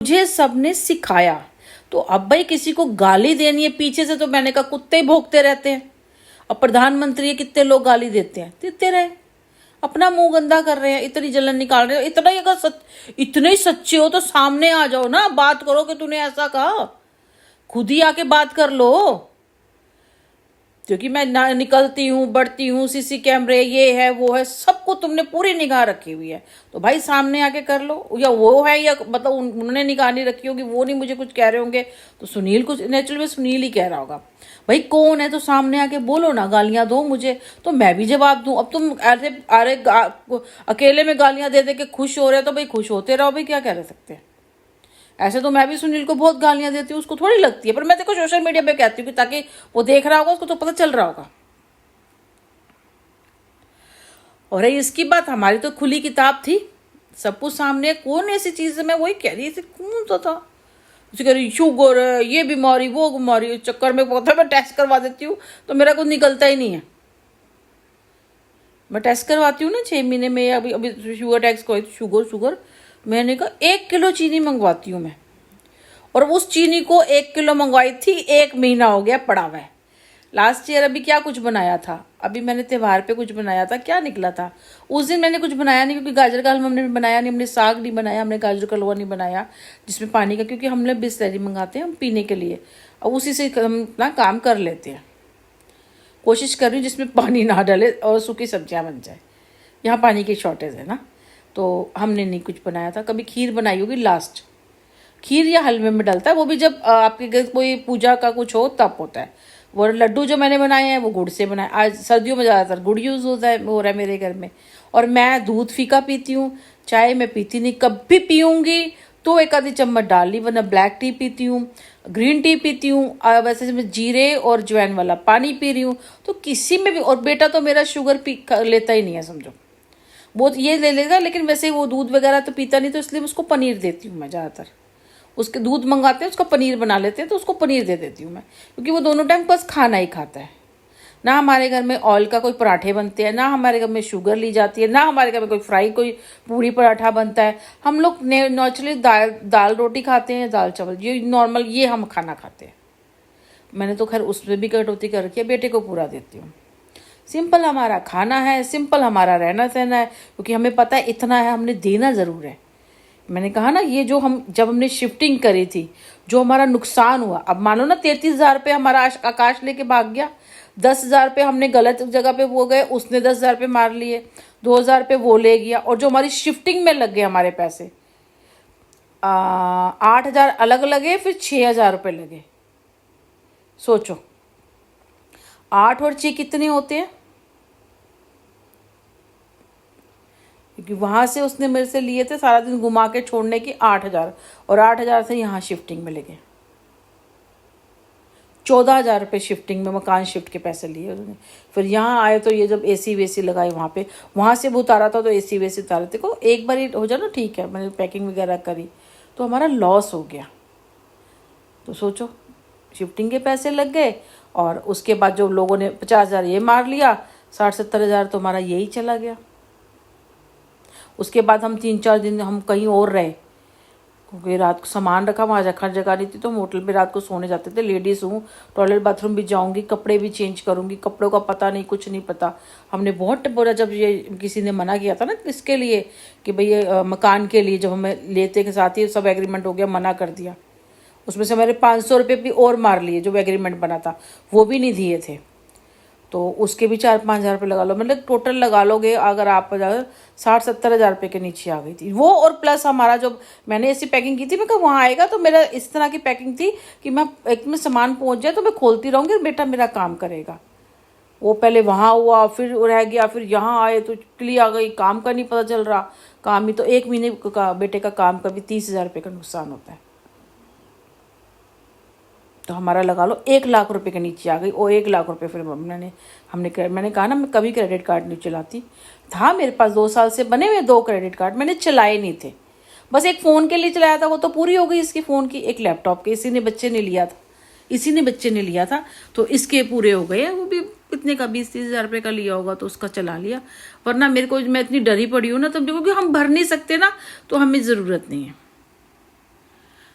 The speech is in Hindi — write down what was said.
मुझे सबने सिखाया। तो अब भाई किसी को गाली देनी है पीछे से, तो मैंने कहा कुत्ते ही भौंकते रहते हैं। अब प्रधानमंत्री कितने लोग गाली देते हैं, देते रहे, अपना मुंह गंदा कर रहे हैं, इतनी जलन निकाल रहे हो। इतना ही अगर इतने ही सच्चे हो तो सामने आ जाओ ना, बात करो कि तूने ऐसा कहा, खुद ही आके बात कर लो। क्योंकि मैं निकलती हूँ, बढ़ती हूँ, सीसी कैमरे, ये है वो है, सबको तुमने पूरी निगाह रखी हुई है, तो भाई सामने आके कर लो। या वो है, या मतलब उन्होंने निगाह नहीं रखी होगी, वो नहीं मुझे कुछ कह रहे होंगे, तो सुनील कुछ नेचुरल में सुनील ही कह रहा होगा। भाई कौन है तो सामने आके बोलो ना, गालियां दो मुझे तो मैं भी जवाब दूं। अब तुम ऐसे अकेले में गालियां दे दे के खुश हो रहे हो, तो भाई खुश होते रहो, भाई क्या कह सकते हैं। ऐसे तो मैं भी सुनील को बहुत गालियां देती हूँ, उसको थोड़ी लगती है, पर मैं देखो सोशल मीडिया पे कहती हूँ कि ताकि वो देख रहा होगा, उसको तो पता चल रहा होगा। और इसकी बात, हमारी तो खुली किताब थी, सब कुछ सामने, कौन ऐसी चीज है, मैं वही कह रही थी, कौन तो था उसे कह रही शुगर है, ये बीमारी वो बीमारी, चक्कर में पता मैं टेस्ट करवा देती हूँ तो मेरा कुछ निकलता ही नहीं है। मैं टेस्ट करवाती हूँ ना 6 महीने में, अभी अभी शुगर टेस्ट करवाई, शुगर मैंने कहा 1 किलो चीनी मंगवाती हूँ मैं, और उस चीनी को 1 किलो मंगवाई थी, 1 महीना हो गया पड़ा हुआ है। लास्ट ईयर अभी क्या कुछ बनाया था, अभी मैंने त्योहार पे कुछ बनाया था, क्या निकला था उस दिन, मैंने कुछ बनाया नहीं, क्योंकि गाजर का हलवा हमने बनाया नहीं, हमने साग नहीं बनाया, हमने गाजर का हलवा नहीं बनाया जिसमें पानी का, क्योंकि हमने बिस्लरी मंगाते हैं हम पीने के लिए, और उसी से हम अपना काम कर लेते हैं। कोशिश कर रही हूँ जिसमें पानी ना डाले और सूखी सब्जियाँ बन जाए, यहाँ पानी की शॉर्टेज है ना, तो हमने नहीं कुछ बनाया था। कभी खीर बनाई होगी लास्ट, खीर या हलवे में डलता है, वो भी जब आपके घर कोई पूजा का कुछ हो तब होता है। वो लड्डू जो मैंने बनाए हैं वो गुड़ से बनाए, आज सर्दियों में ज़्यादातर गुड़ यूज़ होता है, हो रहा है मेरे घर में। और मैं दूध फीका पीती हूँ, चाय मैं पीती नहीं, कभी पीऊँगी तो 1 आधी चम्मच डाल ली, वरना ब्लैक टी पीती हूँ, ग्रीन टी पीती हूँ, वैसे मैं जीरे और जवैन वाला पानी पी रही हूँ, तो किसी में भी। और बेटा तो मेरा शुगर लेता ही नहीं है समझो, वो ये ले लेगा, लेकिन वैसे वो दूध वगैरह तो पीता नहीं, तो इसलिए उसको पनीर देती हूँ मैं ज़्यादातर। उसके दूध मंगाते हैं, उसका पनीर बना लेते हैं, तो उसको पनीर दे देती हूँ मैं, क्योंकि वो दोनों टाइम बस खाना ही खाता है। ना हमारे घर में ऑयल का कोई पराठे बनते हैं, ना हमारे घर में शुगर ली जाती है, ना हमारे घर में कोई पूरी पराठा बनता है। हम लोग नेचुरली दाल रोटी खाते हैं, दाल चावल, ये नॉर्मल, ये हम खाना खाते हैं। मैंने तो खैर उसमें भी कटौती कर रखी है, बेटे को पूरा देती हूँ। सिंपल हमारा खाना है, सिंपल हमारा रहना सहना है, क्योंकि हमें पता है इतना है, हमने देना ज़रूर है। मैंने कहा ना, ये जो जब हमने शिफ्टिंग करी थी, जो हमारा नुकसान हुआ, अब मान लो ना 33,000 रुपये हमारा आकाश लेके भाग गया, 10,000 रुपये हमने गलत जगह पे वो गए, उसने 10,000 रुपये मार लिए, 2,000 रुपये वो ले गया, और जो हमारी शिफ्टिंग में लग गए हमारे पैसे 8,000 अलग लगे, फिर 6,000 रुपये लगे। सोचो 8 और 6 कितने होते हैं, क्योंकि वहाँ से उसने मेरे से लिए थे सारा दिन घुमा के छोड़ने की 8,000, और 8,000 से यहाँ शिफ्टिंग में लगे 14,000 रुपये शिफ्टिंग में, मकान शिफ्ट के पैसे लिए उन्होंने। फिर यहाँ आए तो ये जब एसी वेसी लगाए वहाँ पे, वहाँ से भी उतारा था तो एसी वेसी उतारे थे को, एक बार हो जाए ना ठीक है, मैंने पैकिंग वगैरह करी तो हमारा लॉस हो गया। तो सोचो शिफ्टिंग के पैसे लग गए, और उसके बाद जो लोगों ने 50,000 ये मार लिया, 60-70,000 तो हमारा यही चला गया। उसके बाद हम 3-4 दिन हम कहीं और रहे, क्योंकि रात को सामान रखा, वहाँ जगह नहीं थी, तो हम होटल में रात को सोने जाते थे। लेडीज़ हूँ, टॉयलेट बाथरूम भी जाऊँगी, कपड़े भी चेंज करूँगी, कपड़ों का पता नहीं, कुछ नहीं पता। हमने बहुत बोला, जब ये किसी ने मना किया था ना इसके लिए कि भाई ये मकान के लिए, जब हमें लेते के साथ ही सब एग्रीमेंट हो गया, मना कर दिया। उसमें से हमारे 500 रुपये भी और मार लिए, जो एग्रीमेंट बना था वो भी नहीं दिए थे, तो उसके भी 4-5 हज़ार रुपये लगा लो, मतलब टोटल लगा लोगे अगर आप 60-70 हज़ार रुपये के नीचे आ गई थी वो। और प्लस हमारा जो मैंने ऐसी पैकिंग की थी, मैं कहा वहाँ आएगा तो मेरा इस तरह की पैकिंग थी कि मैं एक में सामान पहुँच जाए तो मैं खोलती रहूँगी, बेटा मेरा काम करेगा। वो पहले वहाँ हुआ, फिर रह गया, फिर यहाँ आए तो चिल्ली आ गई, काम का नहीं पता चल रहा, काम ही तो 1 महीने का बेटे का काम का भी 30,000 रुपये का नुकसान होता है। तो हमारा लगा लो 1 लाख रुपए के नीचे आ गई, और 1 लाख रुपए फिर मैंने कहा ना, मैं कभी क्रेडिट कार्ड नहीं चलाती था, मेरे पास 2 साल से बने हुए 2 क्रेडिट कार्ड मैंने चलाए नहीं थे, बस एक फ़ोन के लिए चलाया था, वो तो पूरी हो गई इसकी फ़ोन की, एक लैपटॉप के इसी ने बच्चे ने लिया था तो इसके पूरे हो गए। वो भी इतने का 20-30 हज़ार रुपये का लिया होगा तो उसका चला लिया, वरना मेरे को मैं इतनी डरी पड़ी हूँ ना, तब क्योंकि हम भर नहीं सकते ना, तो हमें ज़रूरत नहीं है।